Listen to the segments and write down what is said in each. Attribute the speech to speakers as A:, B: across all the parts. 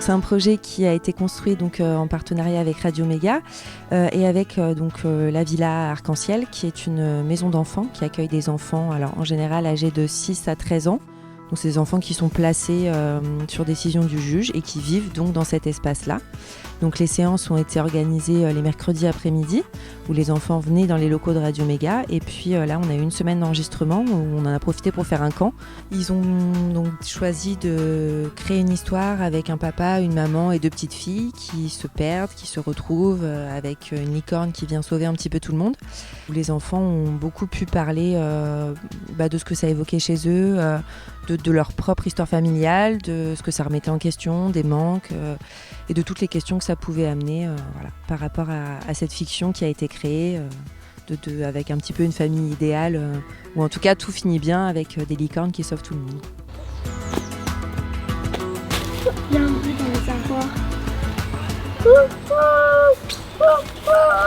A: c'est un projet qui a été construit donc, en partenariat avec Radio Méga et avec la Villa Arc-en-Ciel, qui est une maison d'enfants qui accueille des enfants alors, en général âgés de 6 à 13 ans. Donc, c'est des enfants qui sont placés sur décision du juge et qui vivent donc dans cet espace-là. Donc, les séances ont été organisées les mercredis après-midi où les enfants venaient dans les locaux de Radio Méga. Et puis là, on a eu une semaine d'enregistrement où on en a profité pour faire un camp. Ils ont donc choisi de créer une histoire avec un papa, une maman et 2 petites filles qui se perdent, qui se retrouvent avec une licorne qui vient sauver un petit peu tout le monde. Où les enfants ont beaucoup pu parler de ce que ça évoquait chez eux, de leur propre histoire familiale, de ce que ça remettait en question, des manques et de toutes les questions que ça pouvait amener par rapport à cette fiction qui a été créée avec un petit peu une famille idéale, où en tout cas tout finit bien avec des licornes qui sauvent tout le monde.
B: Il y a un bruit dans les arroirs.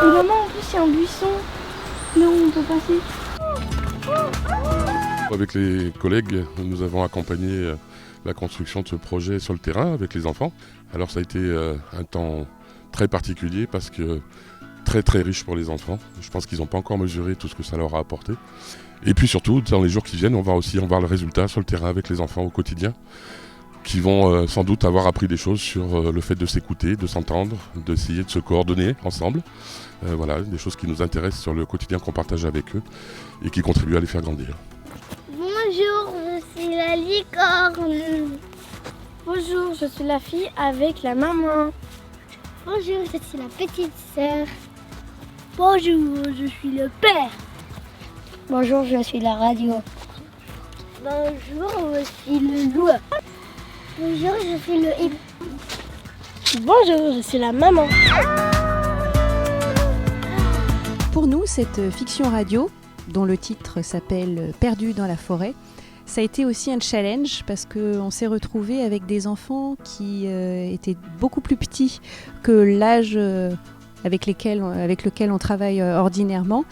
B: Et maman, en plus, il y a un buisson là où on peut passer.
C: Avec les collègues, nous avons accompagné la construction de ce projet sur le terrain avec les enfants. Alors ça a été un temps très particulier parce que très très riche pour les enfants. Je pense qu'ils n'ont pas encore mesuré tout ce que ça leur a apporté. Et puis surtout, dans les jours qui viennent, on va aussi voir le résultat sur le terrain avec les enfants au quotidien, qui vont sans doute avoir appris des choses sur le fait de s'écouter, de s'entendre, d'essayer de se coordonner ensemble. Voilà, des choses qui nous intéressent sur le quotidien qu'on partage avec eux et qui contribuent à les faire grandir.
B: Bonjour, je suis la licorne. Bonjour, je suis la fille avec la maman. Bonjour, je suis la petite sœur. Bonjour, je suis le père. Bonjour, je suis la radio. Bonjour, je suis le loup. Bonjour, je suis le hip. Bonjour, je suis la maman.
D: Pour nous, cette fiction radio, dont le titre s'appelle « Perdu dans la forêt », ça a été aussi un challenge parce qu'on s'est retrouvés avec des enfants qui étaient beaucoup plus petits que l'âge avec lequel on travaille ordinairement.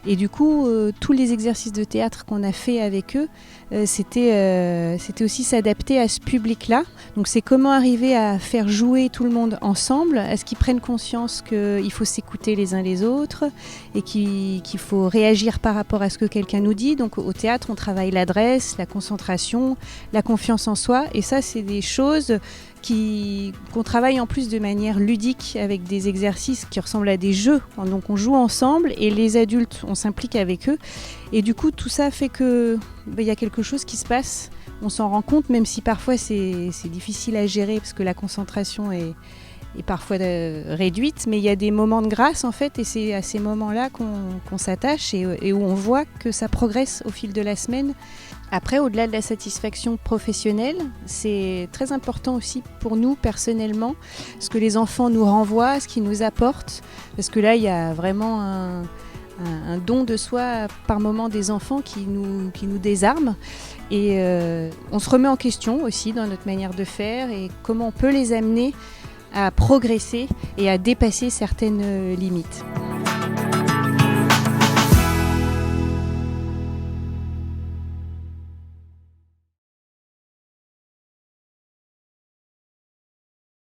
D: Et du coup, tous les exercices de théâtre qu'on a fait avec eux, c'était aussi s'adapter à ce public-là. Donc c'est comment arriver à faire jouer tout le monde ensemble, à ce qu'ils prennent conscience qu'il faut s'écouter les uns les autres et qu'il faut réagir par rapport à ce que quelqu'un nous dit. Donc au théâtre, on travaille l'adresse, la concentration, la confiance en soi. Et ça, c'est des choses qu'on travaille en plus de manière ludique avec des exercices qui ressemblent à des jeux. Donc on joue ensemble et les adultes, on s'implique avec eux. Et du coup, tout ça fait qu'il y a quelque chose qui se passe. On s'en rend compte, même si parfois c'est difficile à gérer parce que la concentration est parfois réduite. Mais il y a des moments de grâce en fait, et c'est à ces moments-là qu'on s'attache et où on voit que ça progresse au fil de la semaine. Après, au-delà de la satisfaction professionnelle, c'est très important aussi pour nous personnellement, ce que les enfants nous renvoient, ce qu'ils nous apportent, parce que là, il y a vraiment un don de soi par moment des enfants qui nous désarme. Et on se remet en question aussi dans notre manière de faire et comment on peut les amener à progresser et à dépasser certaines limites.